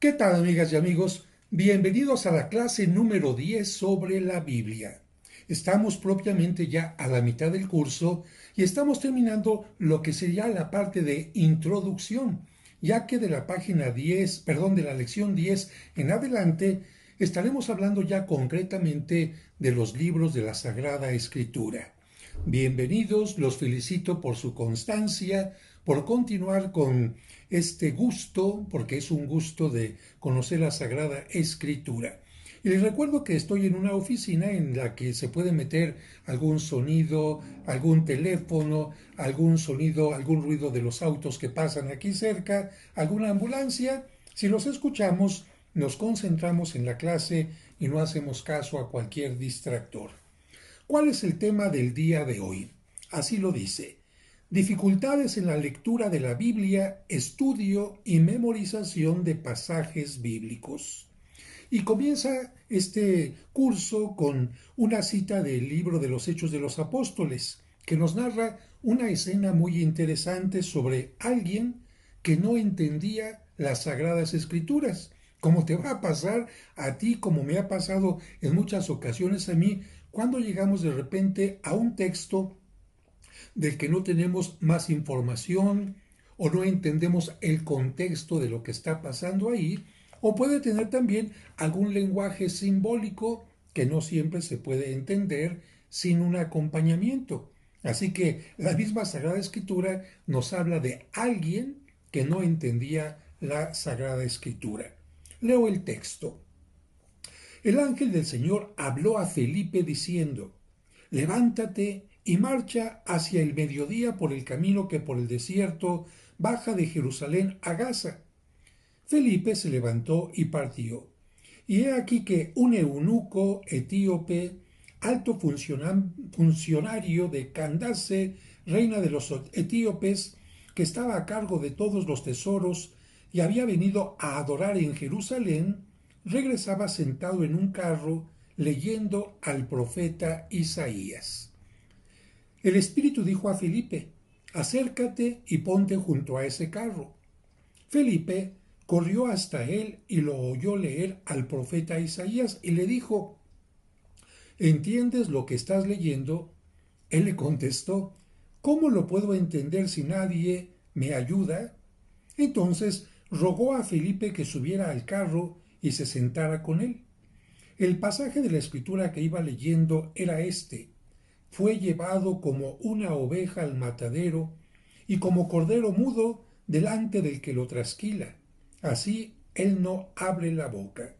¿Qué tal, amigas y amigos? Bienvenidos a la clase número 10 sobre la Biblia. Estamos propiamente ya a la mitad del curso y estamos terminando lo que sería la parte de introducción, ya que de la página 10, perdón, de la lección 10 en adelante estaremos hablando ya concretamente de los libros de la Sagrada Escritura. Bienvenidos, los felicito por su constancia, por continuar con este gusto, porque es un gusto de conocer la Sagrada Escritura. Y les recuerdo que estoy en una oficina en la que se puede meter algún sonido, algún teléfono, algún sonido, algún ruido de los autos que pasan aquí cerca, alguna ambulancia. Si los escuchamos, nos concentramos en la clase y no hacemos caso a cualquier distractor. ¿Cuál es el tema del día de hoy? Así lo dice. Dificultades en la lectura de la Biblia, estudio y memorización de pasajes bíblicos. Y comienza este curso con una cita del libro de los Hechos de los Apóstoles, que nos narra una escena muy interesante sobre alguien que no entendía las Sagradas Escrituras, como te va a pasar a ti, como me ha pasado en muchas ocasiones a mí, cuando llegamos de repente a un texto del que no tenemos más información o no entendemos el contexto de lo que está pasando ahí, o puede tener también algún lenguaje simbólico que no siempre se puede entender sin un acompañamiento. Así que la misma Sagrada Escritura nos habla de alguien que no entendía la Sagrada Escritura. Leo el texto. El ángel del Señor habló a Felipe diciendo: Levántate y marcha hacia el mediodía por el camino que por el desierto baja de Jerusalén a Gaza. Felipe se levantó y partió. Y he aquí que un eunuco etíope, alto funcionario de Candace, reina de los etíopes, que estaba a cargo de todos los tesoros y había venido a adorar en Jerusalén, regresaba sentado en un carro leyendo al profeta Isaías. El Espíritu dijo a Felipe: acércate y ponte junto a ese carro. Felipe corrió hasta él y lo oyó leer al profeta Isaías y le dijo: ¿entiendes lo que estás leyendo? Él le contestó: ¿cómo lo puedo entender si nadie me ayuda? Entonces rogó a Felipe que subiera al carro y se sentara con él. El pasaje de la escritura que iba leyendo era este: fue llevado como una oveja al matadero y como cordero mudo delante del que lo trasquila. Así él no abre la boca.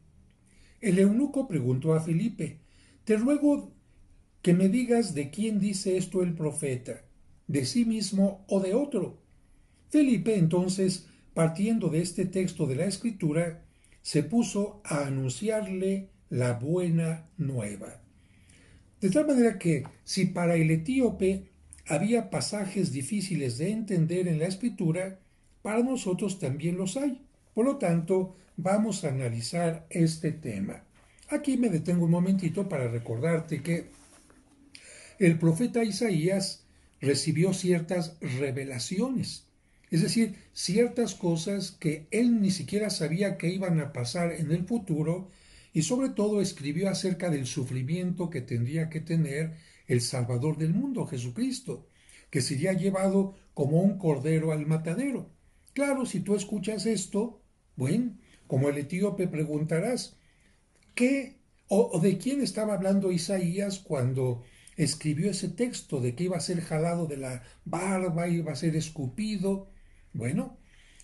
El eunuco preguntó a Felipe: te ruego que me digas de quién dice esto el profeta, de sí mismo o de otro. Felipe entonces, partiendo de este texto de la Escritura, se puso a anunciarle la buena nueva. De tal manera que si para el etíope había pasajes difíciles de entender en la Escritura, para nosotros también los hay. Por lo tanto, vamos a analizar este tema. Aquí me detengo un momentito para recordarte que el profeta Isaías recibió ciertas revelaciones, es decir, ciertas cosas que él ni siquiera sabía que iban a pasar en el futuro, y sobre todo escribió acerca del sufrimiento que tendría que tener el Salvador del mundo, Jesucristo, que sería llevado como un cordero al matadero. Claro, si tú escuchas esto, bueno, como el etíope preguntarás, ¿qué o de quién estaba hablando Isaías cuando escribió ese texto de que iba a ser jalado de la barba, iba a ser escupido? Bueno,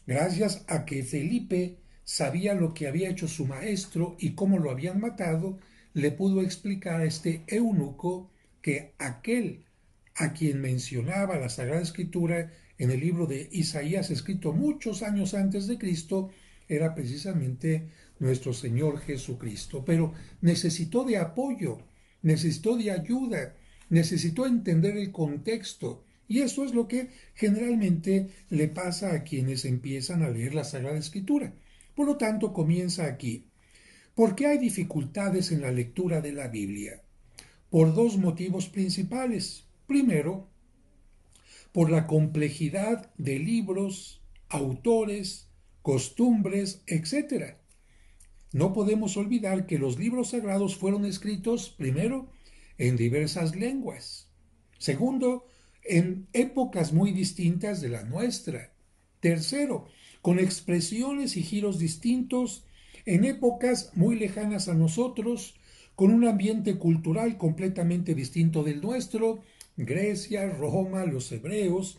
gracias a que Felipe sabía lo que había hecho su maestro y cómo lo habían matado, le pudo explicar a este eunuco que aquel a quien mencionaba la Sagrada Escritura en el libro de Isaías, escrito muchos años antes de Cristo, era precisamente nuestro Señor Jesucristo. Pero necesitó de apoyo, necesitó de ayuda, necesitó entender el contexto. Y eso es lo que generalmente le pasa a quienes empiezan a leer la Sagrada Escritura. Por lo tanto, comienza aquí. ¿Por qué hay dificultades en la lectura de la Biblia? Por dos motivos principales. Primero, por la complejidad de libros, autores, costumbres, etc. No podemos olvidar que los libros sagrados fueron escritos, primero, en diversas lenguas. Segundo, en épocas muy distintas de la nuestra. Tercero, con expresiones y giros distintos, en épocas muy lejanas a nosotros, con un ambiente cultural completamente distinto del nuestro, Grecia, Roma, los hebreos,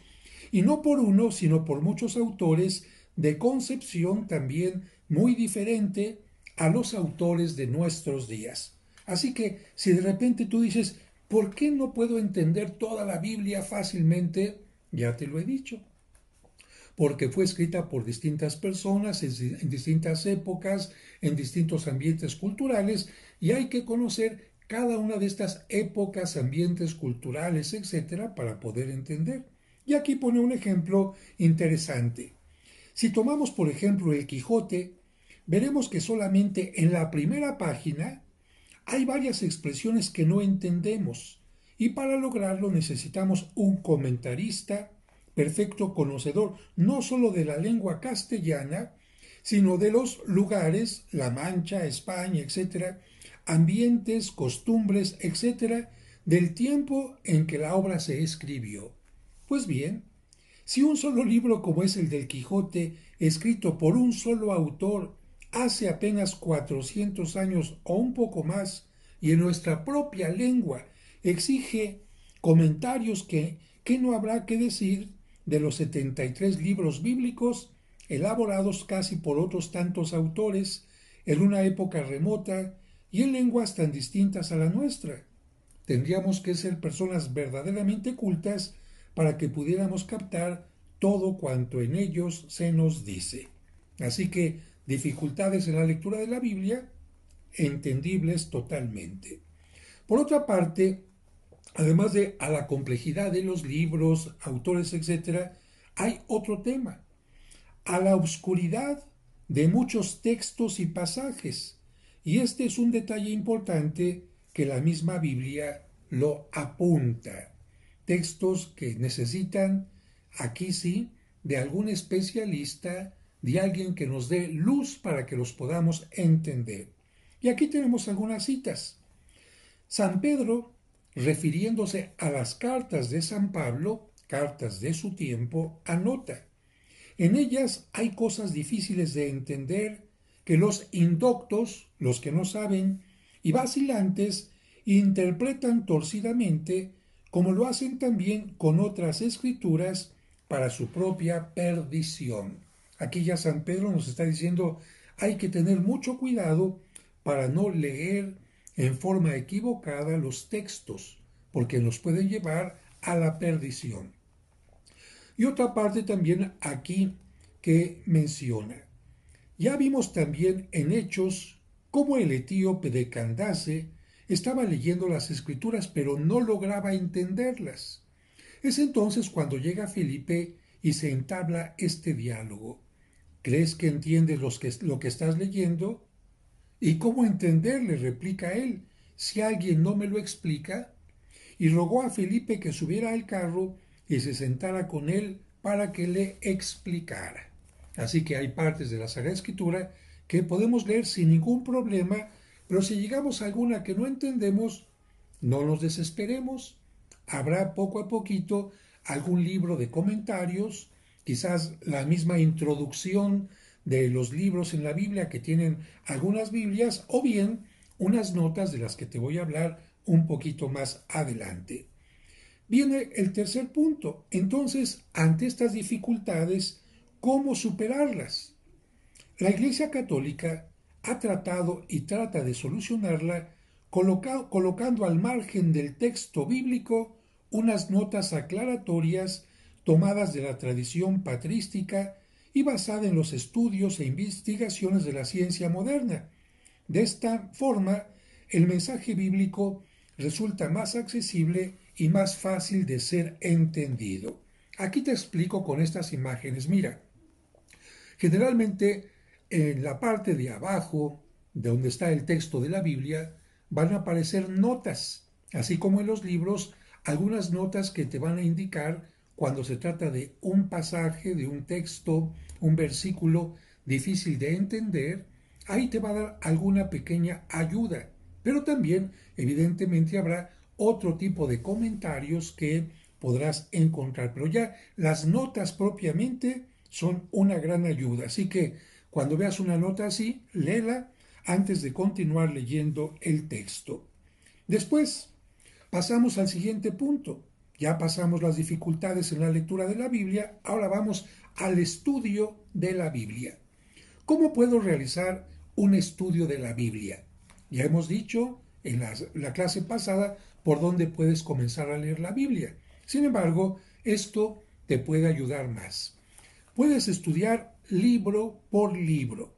y no por uno, sino por muchos autores de concepción también muy diferente a los autores de nuestros días. Así que si de repente tú dices, ¿por qué no puedo entender toda la Biblia fácilmente? Ya te lo he dicho, porque fue escrita por distintas personas en distintas épocas, en distintos ambientes culturales, y hay que conocer cada una de estas épocas, ambientes culturales, etcétera, para poder entender. Y aquí pone un ejemplo interesante. Si tomamos, por ejemplo, el Quijote, veremos que solamente en la primera página hay varias expresiones que no entendemos y para lograrlo necesitamos un comentarista perfecto conocedor no solo de la lengua castellana, sino de los lugares, La Mancha, España, etcétera, ambientes, costumbres, etcétera, del tiempo en que la obra se escribió. Pues bien, si un solo libro como es el del Quijote, escrito por un solo autor hace apenas 400 años o un poco más, y en nuestra propia lengua, exige comentarios que no habrá que decir de los 73 libros bíblicos elaborados casi por otros tantos autores en una época remota y en lenguas tan distintas a la nuestra. Tendríamos que ser personas verdaderamente cultas para que pudiéramos captar todo cuanto en ellos se nos dice. Así que dificultades en la lectura de la Biblia, entendibles totalmente. Por otra parte, además de a la complejidad de los libros, autores, etc., hay otro tema, a la oscuridad de muchos textos y pasajes. Y este es un detalle importante que la misma Biblia lo apunta. Textos que necesitan, aquí sí, de algún especialista, de alguien que nos dé luz para que los podamos entender. Y aquí tenemos algunas citas. San Pedro, refiriéndose a las cartas de San Pablo, cartas de su tiempo, anota: en ellas hay cosas difíciles de entender que los indoctos, los que no saben, y vacilantes, interpretan torcidamente, como lo hacen también con otras escrituras para su propia perdición. Aquí ya San Pedro nos está diciendo, hay que tener mucho cuidado para no leer en forma equivocada los textos, porque nos pueden llevar a la perdición. Y otra parte también aquí que menciona. Ya vimos también en Hechos cómo el etíope de Candace estaba leyendo las escrituras pero no lograba entenderlas. Es entonces cuando llega Felipe y se entabla este diálogo. ¿Crees que entiendes lo que estás leyendo? ¿Y cómo entenderle? Replica él. Si alguien no me lo explica, y rogó a Felipe que subiera al carro y se sentara con él para que le explicara. Así que hay partes de la Sagrada Escritura que podemos leer sin ningún problema, pero si llegamos a alguna que no entendemos, no nos desesperemos. Habrá poco a poquito algún libro de comentarios, quizás la misma introducción de los libros en la Biblia que tienen algunas Biblias, o bien unas notas de las que te voy a hablar un poquito más adelante. Viene el tercer punto. Entonces, ante estas dificultades, ¿cómo superarlas? La Iglesia Católica ha tratado y trata de solucionarla colocando al margen del texto bíblico unas notas aclaratorias tomadas de la tradición patrística y basada en los estudios e investigaciones de la ciencia moderna. De esta forma, el mensaje bíblico resulta más accesible y más fácil de ser entendido. Aquí te explico con estas imágenes. Mira, generalmente en la parte de abajo, de donde está el texto de la Biblia, van a aparecer notas, así como en los libros, algunas notas que te van a indicar cuando se trata de un pasaje, de un texto, un versículo difícil de entender. ahí te va a dar alguna pequeña ayuda. Pero también, evidentemente, habrá otro tipo de comentarios que podrás encontrar. Pero ya las notas propiamente son una gran ayuda. Así que cuando veas una nota así, léela antes de continuar leyendo el texto. Después, pasamos al siguiente punto. Ya pasamos las dificultades en la lectura de la Biblia, ahora vamos al estudio de la Biblia. ¿Cómo puedo realizar un estudio de la Biblia? Ya hemos dicho en la clase pasada por dónde puedes comenzar a leer la Biblia. Sin embargo, esto te puede ayudar más. Puedes estudiar libro por libro.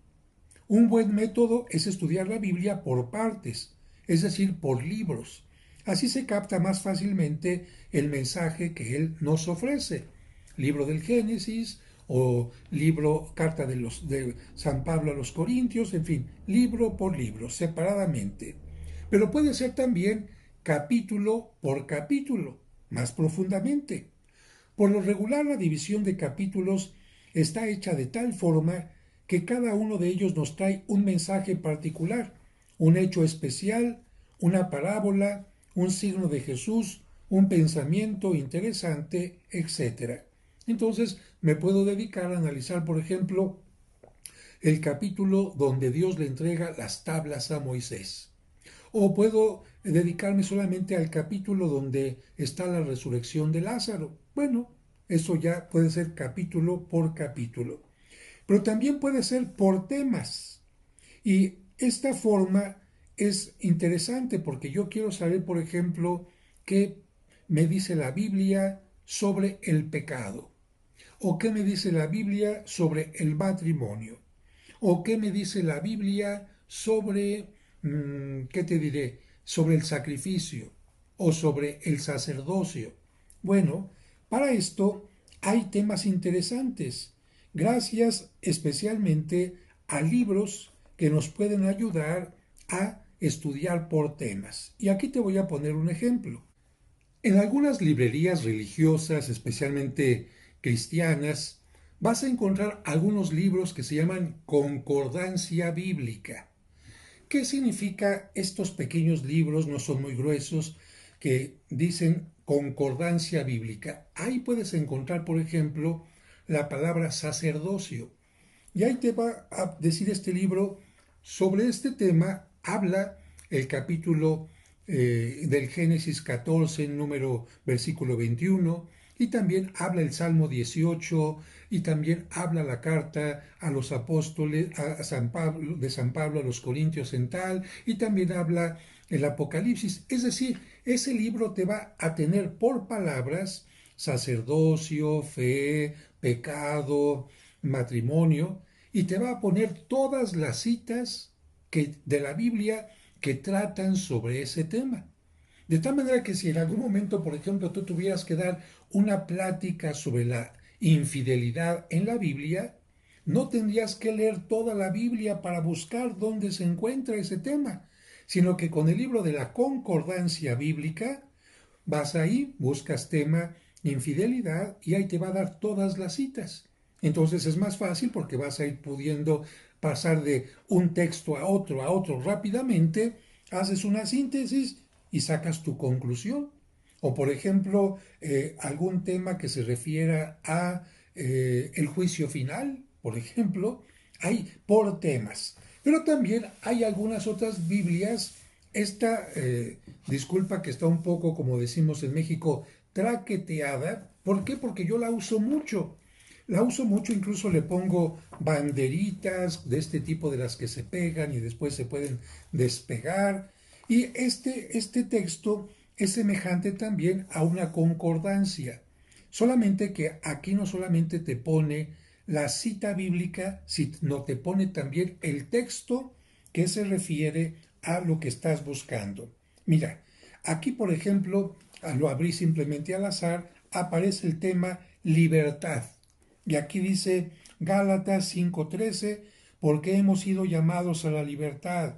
Un buen método es estudiar la Biblia por partes, es decir, por libros. Así se capta más fácilmente el mensaje que él nos ofrece. Libro del Génesis o libro, carta de San Pablo a los Corintios, en fin, libro por libro, separadamente. Pero puede ser también capítulo por capítulo, más profundamente. Por lo regular, la división de capítulos está hecha de tal forma que cada uno de ellos nos trae un mensaje particular, un hecho especial, una parábola, un signo de Jesús, un pensamiento interesante, etc. Entonces, me puedo dedicar a analizar, por ejemplo, el capítulo donde Dios le entrega las tablas a Moisés. O puedo dedicarme solamente al capítulo donde está la resurrección de Lázaro. Bueno, eso ya puede ser capítulo por capítulo. Pero también puede ser por temas. Y esta forma es interesante porque yo quiero saber, por ejemplo, qué me dice la Biblia sobre el pecado. O qué me dice la Biblia sobre el matrimonio. ¿O qué me dice la Biblia sobre, qué te diré, sobre el sacrificio o sobre el sacerdocio? Bueno, para esto hay temas interesantes, gracias especialmente a libros que nos pueden ayudar a estudiar por temas. Y aquí te voy a poner un ejemplo. En algunas librerías religiosas, especialmente cristianas, vas a encontrar algunos libros que se llaman concordancia bíblica. ¿Qué significa estos pequeños libros? No son muy gruesos, que dicen concordancia bíblica. Ahí puedes encontrar, por ejemplo, la palabra sacerdocio. Y ahí te va a decir este libro sobre este tema, habla el capítulo del Génesis 14, número versículo 21, y también habla el Salmo 18, y también habla la carta a los apóstoles, a San Pablo, de San Pablo a los Corintios en tal, y también habla el Apocalipsis. Es decir, ese libro te va a tener por palabras sacerdocio, fe, pecado, matrimonio, y te va a poner todas las citas de la Biblia que tratan sobre ese tema. De tal manera que si en algún momento, por ejemplo, tú tuvieras que dar una plática sobre la infidelidad en la Biblia, no tendrías que leer toda la Biblia para buscar dónde se encuentra ese tema, sino que con el libro de la concordancia bíblica vas ahí, buscas tema infidelidad y ahí te va a dar todas las citas. Entonces es más fácil porque vas a ir pudiendo pasar de un texto a otro rápidamente, haces una síntesis y sacas tu conclusión. O por ejemplo, algún tema que se refiera a el juicio final, por ejemplo, hay por temas. Pero también hay algunas otras Biblias. Esta, disculpa que está un poco, como decimos en México, traqueteada. ¿Por qué? Porque yo la uso mucho. La uso mucho, incluso le pongo banderitas de este tipo de las que se pegan y después se pueden despegar. Y este texto es semejante también a una concordancia. Solamente que aquí no solamente te pone la cita bíblica, sino te pone también el texto que se refiere a lo que estás buscando. Mira, aquí por ejemplo, lo abrí simplemente al azar, aparece el tema libertad. Y aquí dice Gálatas 5:13, porque hemos sido llamados a la libertad.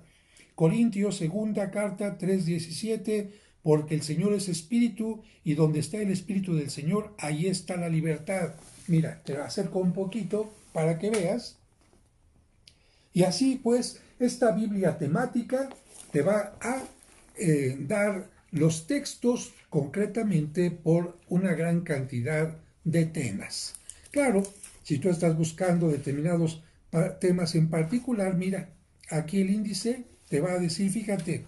Corintios, segunda carta 3:17, porque el Señor es espíritu y donde está el espíritu del Señor, ahí está la libertad. Mira, te acerco un poquito para que veas. Y así pues, esta Biblia temática te va a dar los textos concretamente por una gran cantidad de temas. Claro, si tú estás buscando determinados temas en particular, mira, aquí el índice te va a decir, fíjate,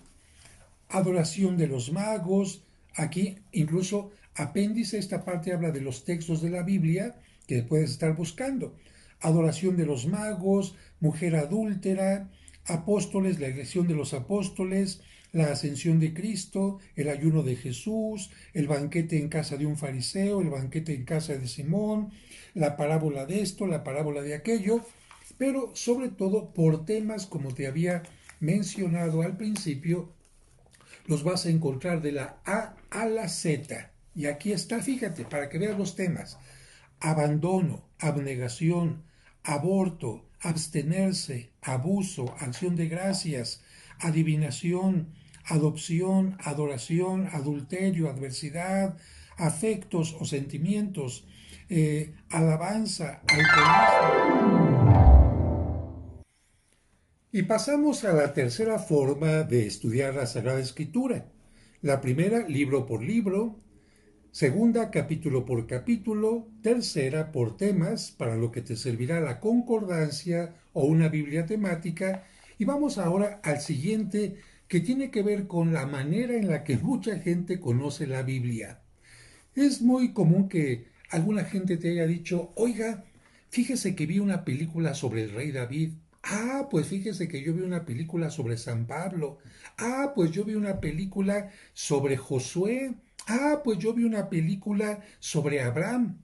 adoración de los magos, aquí incluso apéndice, esta parte habla de los textos de la Biblia que puedes estar buscando. Adoración de los magos, mujer adúltera, apóstoles, la elección de los apóstoles, la ascensión de Cristo, el ayuno de Jesús, el banquete en casa de un fariseo, el banquete en casa de Simón, la parábola de esto, la parábola de aquello, pero sobre todo por temas como te había mencionado al principio, los vas a encontrar de la A a la Z. Y aquí está, fíjate, para que veas los temas. Abandono, abnegación, aborto, abstenerse, abuso, acción de gracias, adivinación, adopción, adoración, adulterio, adversidad, afectos o sentimientos, alabanza, alcoholismo. Y pasamos a la tercera forma de estudiar la Sagrada Escritura. La primera, libro por libro. Segunda, capítulo por capítulo. Tercera, por temas, para lo que te servirá la concordancia o una Biblia temática. Y vamos ahora al siguiente, que tiene que ver con la manera en la que mucha gente conoce la Biblia. Es muy común que alguna gente te haya dicho, oiga, fíjese que vi una película sobre el rey David. Ah, pues fíjese que yo vi una película sobre San Pablo. Ah, pues yo vi una película sobre Josué. Ah, pues yo vi una película sobre Abraham.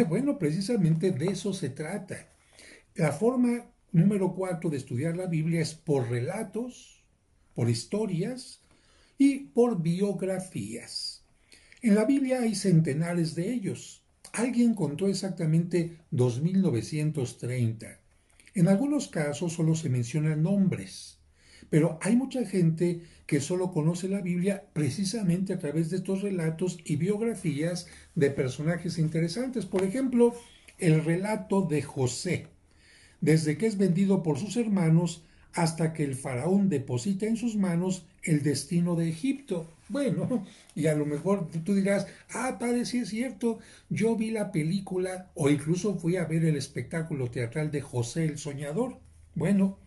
Bueno, precisamente de eso se trata. La forma número 4 de estudiar la Biblia es por relatos, por historias y por biografías. En la Biblia hay centenares de ellos. Alguien contó exactamente 2930. En algunos casos solo se mencionan nombres, pero hay mucha gente que solo conoce la Biblia precisamente a través de estos relatos y biografías de personajes interesantes. Por ejemplo, el relato de José, desde que es vendido por sus hermanos hasta que el faraón deposita en sus manos el destino de Egipto. Bueno, y a lo mejor tú dirás, ah, padre, sí es cierto, yo vi la película o incluso fui a ver el espectáculo teatral de José el Soñador. Bueno,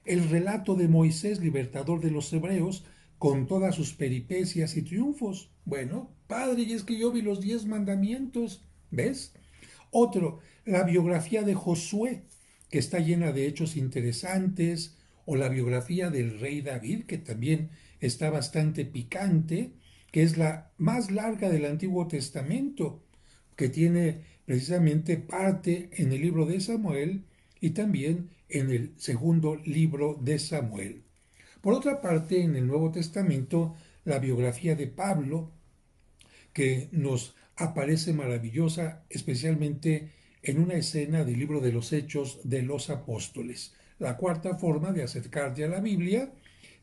el relato de Moisés, libertador de los hebreos, con todas sus peripecias y triunfos. Bueno, padre, y es que yo vi los 10 mandamientos, ¿ves? Otro, la biografía de Josué, que está llena de hechos interesantes, o la biografía del rey David, que también está bastante picante, que es la más larga del Antiguo Testamento, que tiene precisamente parte en el libro de Samuel y también en el segundo libro de Samuel. Por otra parte, en el Nuevo Testamento, la biografía de Pablo, que nos aparece maravillosa, especialmente en una escena del libro de los Hechos de los Apóstoles. La cuarta forma de acercarte a la Biblia,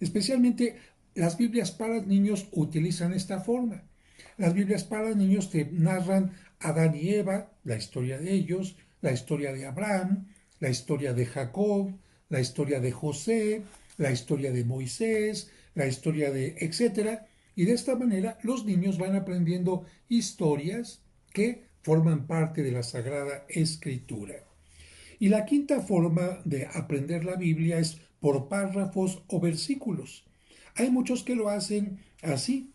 especialmente las Biblias para niños utilizan esta forma. Las Biblias para niños te narran a Adán y Eva, la historia de ellos, la historia de Abraham, la historia de Jacob, la historia de José, la historia de Moisés, la historia de etcétera. Y de esta manera los niños van aprendiendo historias que forman parte de la Sagrada Escritura. Y la quinta forma de aprender la Biblia es por párrafos o versículos. Hay muchos que lo hacen así.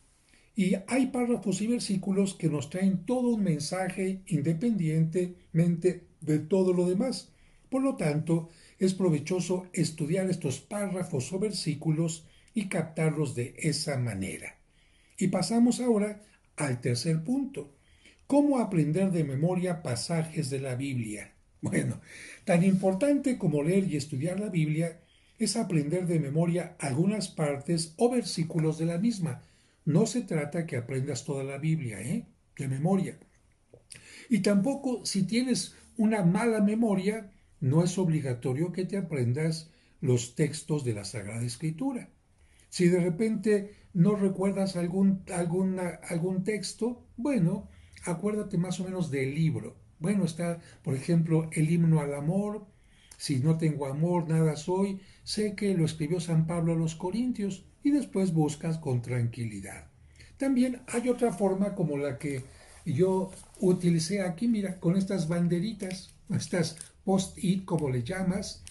Y hay párrafos y versículos que nos traen todo un mensaje independientemente de todo lo demás. Por lo tanto, es provechoso estudiar estos párrafos o versículos y captarlos de esa manera. Y pasamos ahora al tercer punto. ¿Cómo aprender de memoria pasajes de la Biblia? Bueno, tan importante como leer y estudiar la Biblia es aprender de memoria algunas partes o versículos de la misma. No se trata que aprendas toda la Biblia, de memoria. Y tampoco si tienes una mala memoria, no es obligatorio que te aprendas los textos de la Sagrada Escritura. Si de repente no recuerdas algún texto, bueno, acuérdate más o menos del libro. Bueno, está, por ejemplo, el himno al amor, si no tengo amor, nada soy, sé que lo escribió San Pablo a los Corintios y después buscas con tranquilidad. También hay otra forma como la que yo utilicé aquí, mira, con estas banderitas, estas post-it como le llamas.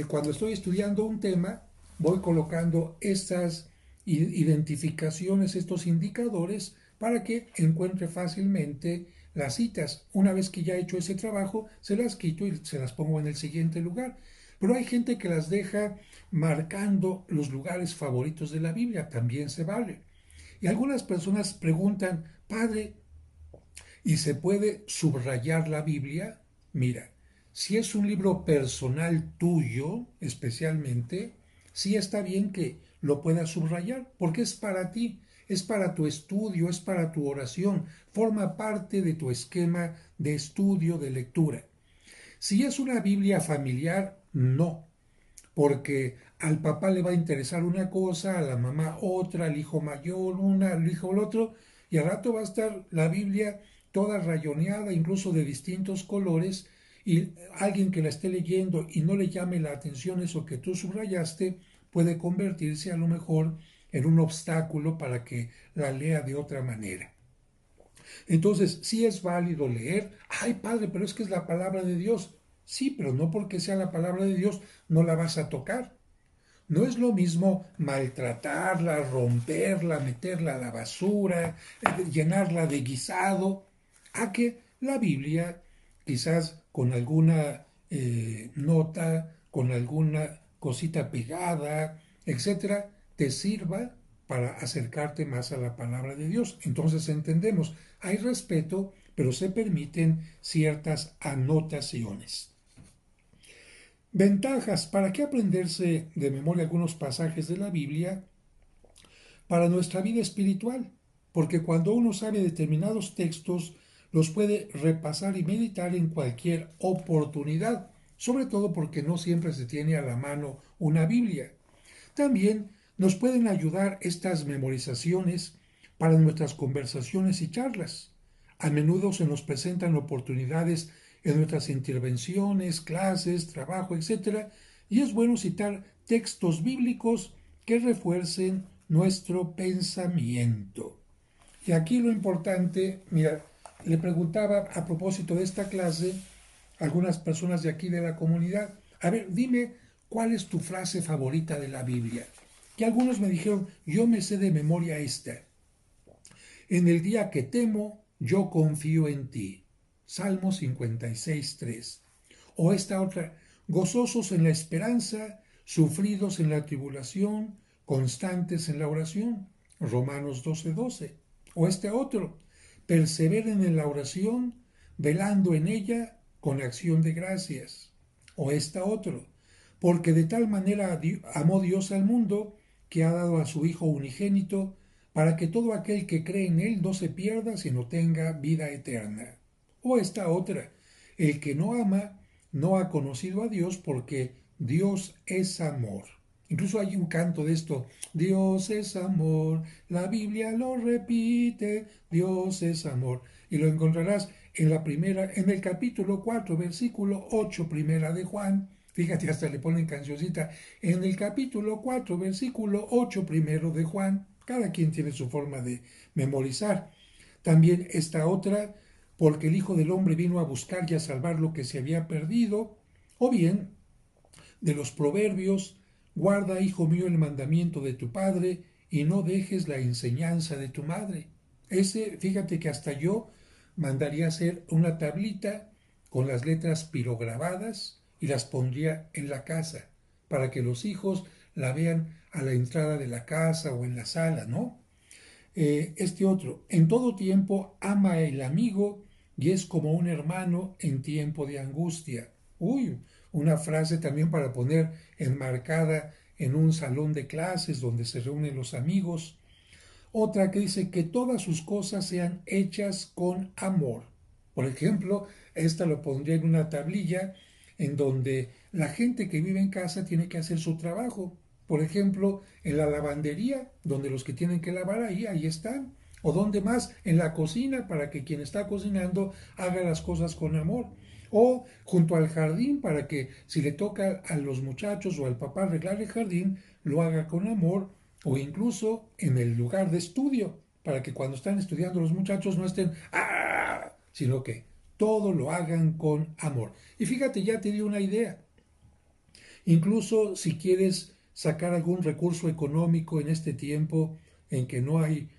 Cuando estoy estudiando un tema, voy colocando estas identificaciones, estos indicadores, para que encuentre fácilmente las citas. Una vez que ya he hecho ese trabajo, se las quito y se las pongo en el siguiente lugar. Pero hay gente que las deja marcando los lugares favoritos de la Biblia, también se vale. Y algunas personas preguntan, Padre, ¿y se puede subrayar la Biblia? Mira, si es un libro personal tuyo, especialmente, sí está bien que lo puedas subrayar, porque es para ti, es para tu estudio, es para tu oración, forma parte de tu esquema de estudio, de lectura. Si es una Biblia familiar, no, porque al papá le va a interesar una cosa, a la mamá otra, al hijo mayor una, al hijo el otro, y al rato va a estar la Biblia toda rayoneada, incluso de distintos colores, y alguien que la esté leyendo y no le llame la atención eso que tú subrayaste, puede convertirse a lo mejor en un obstáculo para que la lea de otra manera. Entonces, sí es válido leer, ay padre, pero es que es la palabra de Dios. Sí, pero no porque sea la palabra de Dios no la vas a tocar. No es lo mismo maltratarla, romperla, meterla a la basura, llenarla de guisado, a que la Biblia, quizás con alguna nota, con alguna cosita pegada, etcétera, te sirva para acercarte más a la palabra de Dios. Entonces entendemos, hay respeto, pero se permiten ciertas anotaciones. Ventajas. ¿Para qué aprenderse de memoria algunos pasajes de la Biblia? Para nuestra vida espiritual. Porque cuando uno sabe determinados textos, los puede repasar y meditar en cualquier oportunidad. Sobre todo porque no siempre se tiene a la mano una Biblia. También nos pueden ayudar estas memorizaciones para nuestras conversaciones y charlas. A menudo se nos presentan oportunidades en nuestras intervenciones, clases, trabajo, etc. Y es bueno citar textos bíblicos que refuercen nuestro pensamiento. Y aquí lo importante, mira, le preguntaba a propósito de esta clase a algunas personas de aquí de la comunidad, a ver, dime cuál es tu frase favorita de la Biblia. Que algunos me dijeron, yo me sé de memoria esta. En el día que temo, yo confío en ti. Salmo 56:3. O esta otra, gozosos en la esperanza, sufridos en la tribulación, constantes en la oración. Romanos 12:12. O este otro, perseveren en la oración, velando en ella con acción de gracias. O esta otro, porque de tal manera amó Dios al mundo que ha dado a su Hijo unigénito para que todo aquel que cree en Él no se pierda, sino tenga vida eterna. O esta otra, el que no ama no ha conocido a Dios porque Dios es amor. Incluso hay un canto de esto, Dios es amor, la Biblia lo repite, Dios es amor. Y lo encontrarás en la primera, en el capítulo 4, versículo 8, primera de Juan. Fíjate, hasta le ponen cancioncita. En el capítulo 4, versículo 8, primero de Juan. Cada quien tiene su forma de memorizar. También esta otra, porque el Hijo del Hombre vino a buscar y a salvar lo que se había perdido. O bien, de los proverbios, guarda, hijo mío, el mandamiento de tu padre y no dejes la enseñanza de tu madre. Ese, fíjate que hasta yo mandaría hacer una tablita con las letras pirograbadas y las pondría en la casa para que los hijos la vean a la entrada de la casa o en la sala, ¿no? Este otro, en todo tiempo ama el amigo y es como un hermano en tiempo de angustia. Uy, una frase también para poner enmarcada en un salón de clases donde se reúnen los amigos. Otra que dice que todas sus cosas sean hechas con amor. Por ejemplo, esta lo pondría en una tablilla en donde la gente que vive en casa tiene que hacer su trabajo. Por ejemplo, en la lavandería, donde los que tienen que lavar ahí están. O donde más, en la cocina, para que quien está cocinando haga las cosas con amor. O junto al jardín para que si le toca a los muchachos o al papá arreglar el jardín, lo haga con amor, o incluso en el lugar de estudio, para que cuando están estudiando los muchachos no estén ¡ah!, sino que todo lo hagan con amor. Y fíjate, ya te di una idea. Incluso si quieres sacar algún recurso económico en este tiempo en que no hay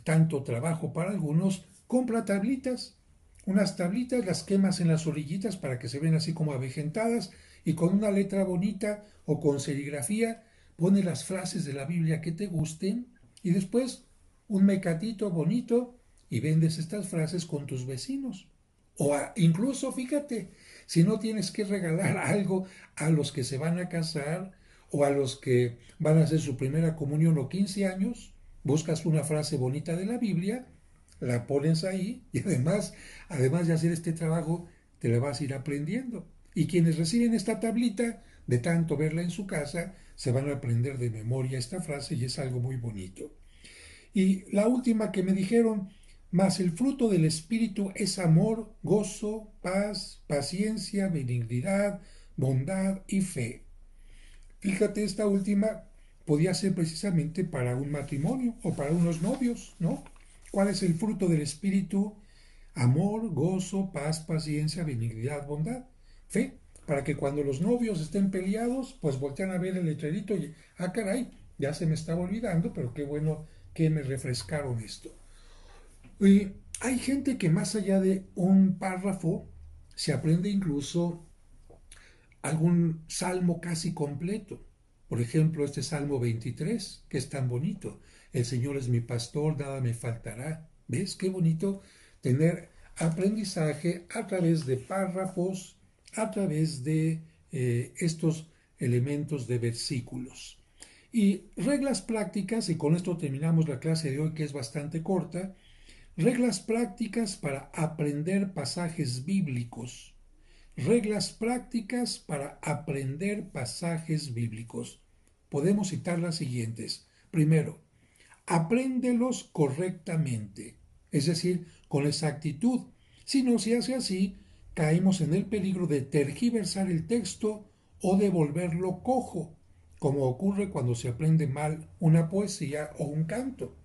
tanto trabajo para algunos, compra tablitas. Unas tablitas las quemas en las orillitas para que se ven así como avejentadas y con una letra bonita o con serigrafía pone las frases de la Biblia que te gusten y después un mecatito bonito y vendes estas frases con tus vecinos. O incluso, fíjate, si no tienes que regalar algo a los que se van a casar o a los que van a hacer su primera comunión o 15 años, buscas una frase bonita de la Biblia, la pones ahí y además de hacer este trabajo, te la vas a ir aprendiendo. Y quienes reciben esta tablita, de tanto verla en su casa, se van a aprender de memoria esta frase y es algo muy bonito. Y la última que me dijeron, mas el fruto del Espíritu es amor, gozo, paz, paciencia, benignidad, bondad y fe. Fíjate, esta última podía ser precisamente para un matrimonio o para unos novios, ¿no? ¿Cuál es el fruto del Espíritu? Amor, gozo, paz, paciencia, benignidad, bondad, fe. Para que cuando los novios estén peleados, pues voltean a ver el letrerito y, ah, caray, ya se me estaba olvidando, pero qué bueno que me refrescaron esto. Y hay gente que más allá de un párrafo se aprende incluso algún salmo casi completo. Por ejemplo, este Salmo 23, que es tan bonito. El Señor es mi pastor, nada me faltará. ¿Ves qué bonito tener aprendizaje a través de párrafos, a través de estos elementos de versículos? Y reglas prácticas, y con esto terminamos la clase de hoy que es bastante corta, reglas prácticas para aprender pasajes bíblicos. Reglas prácticas para aprender pasajes bíblicos. Podemos citar las siguientes. Primero, apréndelos correctamente, es decir, con exactitud. Si no se hace así, caemos en el peligro de tergiversar el texto o de volverlo cojo, como ocurre cuando se aprende mal una poesía o un canto.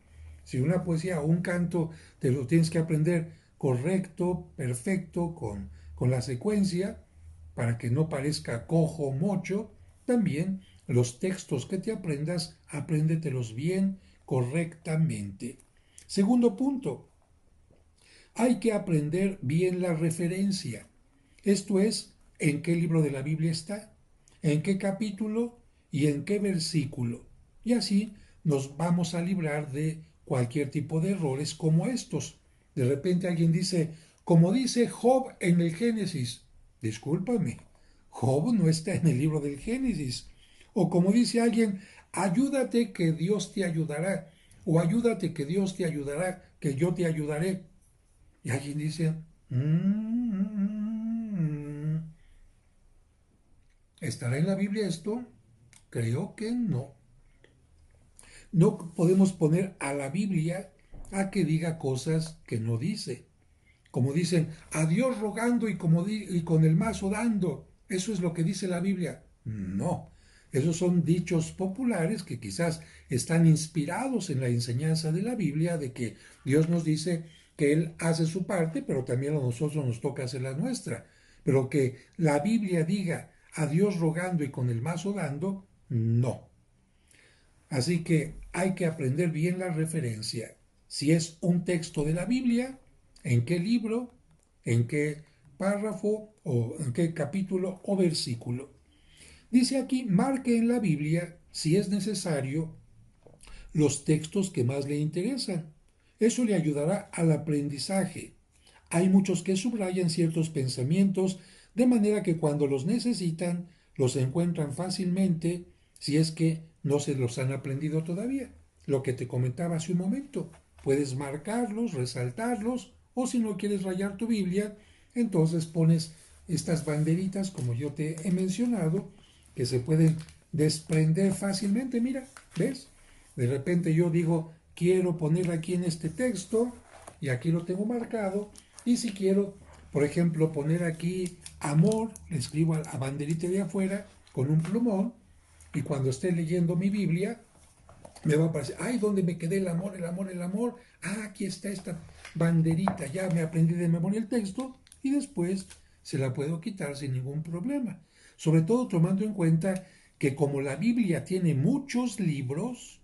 Si una poesía o un canto te lo tienes que aprender correcto, perfecto, con la secuencia, para que no parezca cojo o mocho, también los textos que te aprendas, apréndetelos bien, correctamente. Segundo punto, hay que aprender bien la referencia. Esto es, en qué libro de la Biblia está, en qué capítulo y en qué versículo. Y así nos vamos a librar de cualquier tipo de errores como estos. De repente alguien dice, como dice Job en el Génesis. Discúlpame, Job no está en el libro del Génesis. O como dice alguien, ayúdate que Dios te ayudará. O ayúdate que Dios te ayudará, que yo te ayudaré. Y alguien dice, ¿estará en la Biblia esto? Creo que no. No podemos poner a la Biblia a que diga cosas que no dice. Como dicen, a Dios rogando y con el mazo dando. Eso es lo que dice la Biblia. No. Esos son dichos populares que quizás están inspirados en la enseñanza de la Biblia, de que Dios nos dice que Él hace su parte, pero también a nosotros nos toca hacer la nuestra. Pero que la Biblia diga a Dios rogando y con el mazo dando, no. Así que hay que aprender bien la referencia. Si es un texto de la Biblia, en qué libro, en qué párrafo o en qué capítulo o versículo. Dice aquí, marque en la Biblia, si es necesario, los textos que más le interesan. Eso le ayudará al aprendizaje. Hay muchos que subrayan ciertos pensamientos de manera que cuando los necesitan los encuentran fácilmente si es que no se los han aprendido todavía. Lo que te comentaba hace un momento. Puedes marcarlos, resaltarlos o si no quieres rayar tu Biblia, entonces pones estas banderitas como yo te he mencionado que se pueden desprender fácilmente. Mira, ¿ves? De repente yo digo, quiero poner aquí en este texto y aquí lo tengo marcado y si quiero Por ejemplo, poner aquí amor, le escribo a banderita de afuera con un plumón, y cuando esté leyendo mi Biblia, me va a aparecer, ay, ¿dónde me quedé el amor, el amor, el amor? Ah, aquí está esta banderita, ya me aprendí de memoria el texto, y después se la puedo quitar sin ningún problema. Sobre todo tomando en cuenta que como la Biblia tiene muchos libros,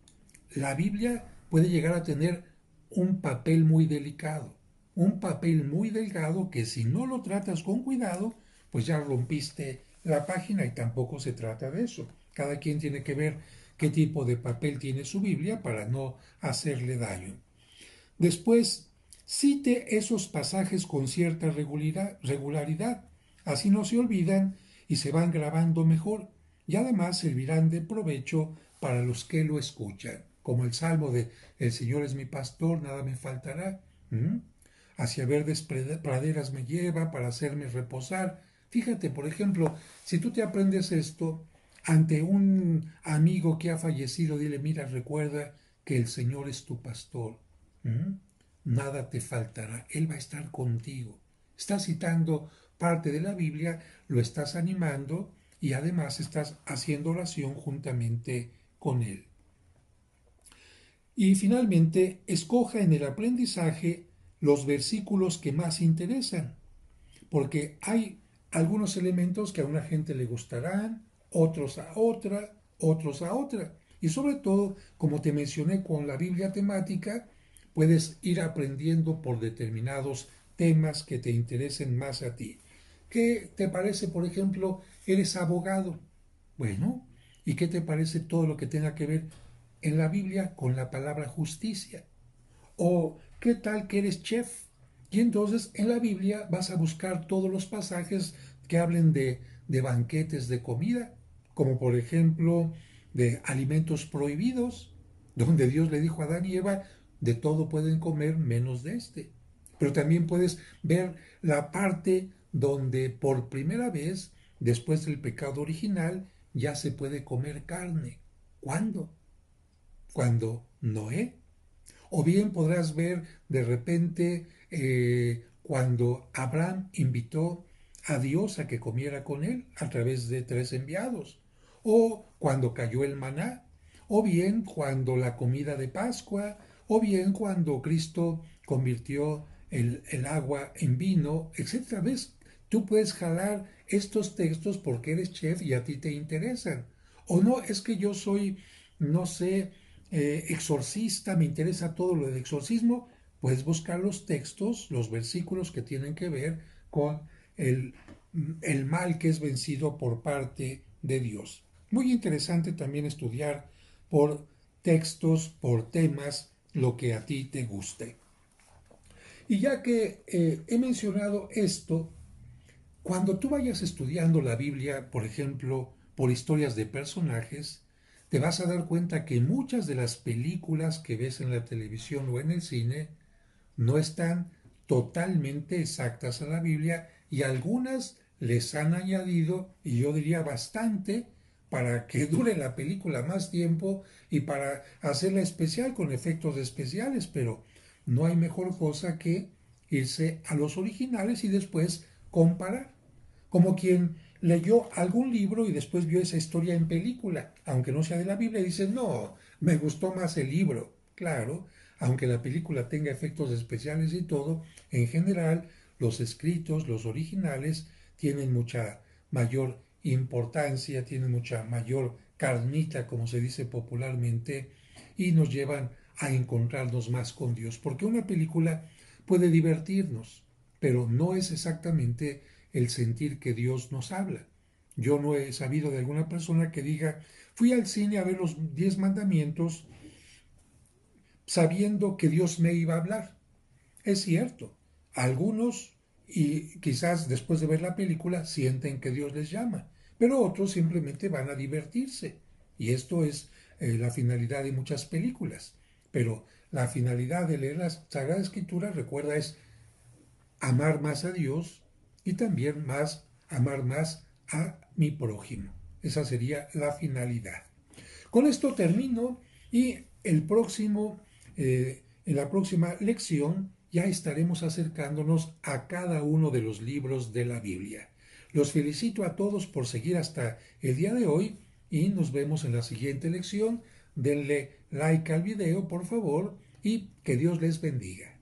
la Biblia puede llegar a tener un papel muy delicado, un papel muy delgado que si no lo tratas con cuidado, pues ya rompiste la página, y tampoco se trata de eso. Cada quien tiene que ver qué tipo de papel tiene su Biblia para no hacerle daño. Después, cite esos pasajes con cierta regularidad, así no se olvidan y se van grabando mejor, y además servirán de provecho para los que lo escuchan, como el salmo de El Señor es mi pastor, nada me faltará. Hacia verdes praderas me lleva para hacerme reposar. Fíjate, por ejemplo, si tú te aprendes esto ante un amigo que ha fallecido, dile, mira, recuerda que el Señor es tu pastor. ¿Mm? Nada te faltará, Él va a estar contigo. Estás citando parte de la Biblia, lo estás animando, y además estás haciendo oración juntamente con Él. Y finalmente, escoja en el aprendizaje los versículos que más interesan, porque hay algunos elementos que a una gente le gustarán, otros a otra, otros a otra. Y sobre todo, como te mencioné con la Biblia temática, puedes ir aprendiendo por determinados temas que te interesen más a ti. ¿Qué te parece, por ejemplo, eres abogado? Bueno, ¿y qué te parece todo lo que tenga que ver en la Biblia con la palabra justicia? ¿O qué tal que eres chef? Y entonces en la Biblia vas a buscar todos los pasajes que hablen de banquetes de comida, como por ejemplo de alimentos prohibidos, donde Dios le dijo a Adán y Eva, de todo pueden comer menos de este. Pero también puedes ver la parte donde por primera vez, después del pecado original, ya se puede comer carne. ¿Cuándo? Cuando Noé. O bien podrás ver de repente cuando Abraham invitó a Dios a que comiera con él a través de 3 enviados. O cuando cayó el maná. O bien cuando la comida de Pascua. O bien cuando Cristo convirtió el agua en vino, etcétera. ¿Ves? Tú puedes jalar estos textos porque eres chef y a ti te interesan. O no, es que yo soy, no sé, exorcista, me interesa todo lo del exorcismo. Puedes buscar los textos, los versículos que tienen que ver con el, el mal que es vencido por parte de Dios. Muy interesante también estudiar por textos, por temas, lo que a ti te guste. Y ya que he mencionado esto, cuando tú vayas estudiando la Biblia, por ejemplo, por historias de personajes, te vas a dar cuenta que muchas de las películas que ves en la televisión o en el cine no están totalmente exactas a la Biblia, y algunas les han añadido, y yo diría bastante, para que dure la película más tiempo y para hacerla especial con efectos especiales, pero no hay mejor cosa que irse a los originales y después comparar. Como quien leyó algún libro y después vio esa historia en película, aunque no sea de la Biblia, y dice, no, me gustó más el libro. Claro, aunque la película tenga efectos especiales y todo, en general los escritos, los originales, tienen mucha mayor importancia, tienen mucha mayor carnita, como se dice popularmente, y nos llevan a encontrarnos más con Dios, porque una película puede divertirnos, pero no es exactamente el sentir que Dios nos habla. Yo no he sabido de alguna persona que diga, fui al cine a ver los 10 mandamientos sabiendo que Dios me iba a hablar. Es cierto, algunos, y quizás después de ver la película, sienten que Dios les llama, pero otros simplemente van a divertirse. Y esto es la finalidad de muchas películas. Pero la finalidad de leer la Sagrada Escritura, recuerda, es amar más a Dios y también amar más a mi prójimo. Esa sería la finalidad. Con esto termino, y en la próxima lección ya estaremos acercándonos a cada uno de los libros de la Biblia. Los felicito a todos por seguir hasta el día de hoy y nos vemos en la siguiente lección. Denle like al video, por favor, y que Dios les bendiga.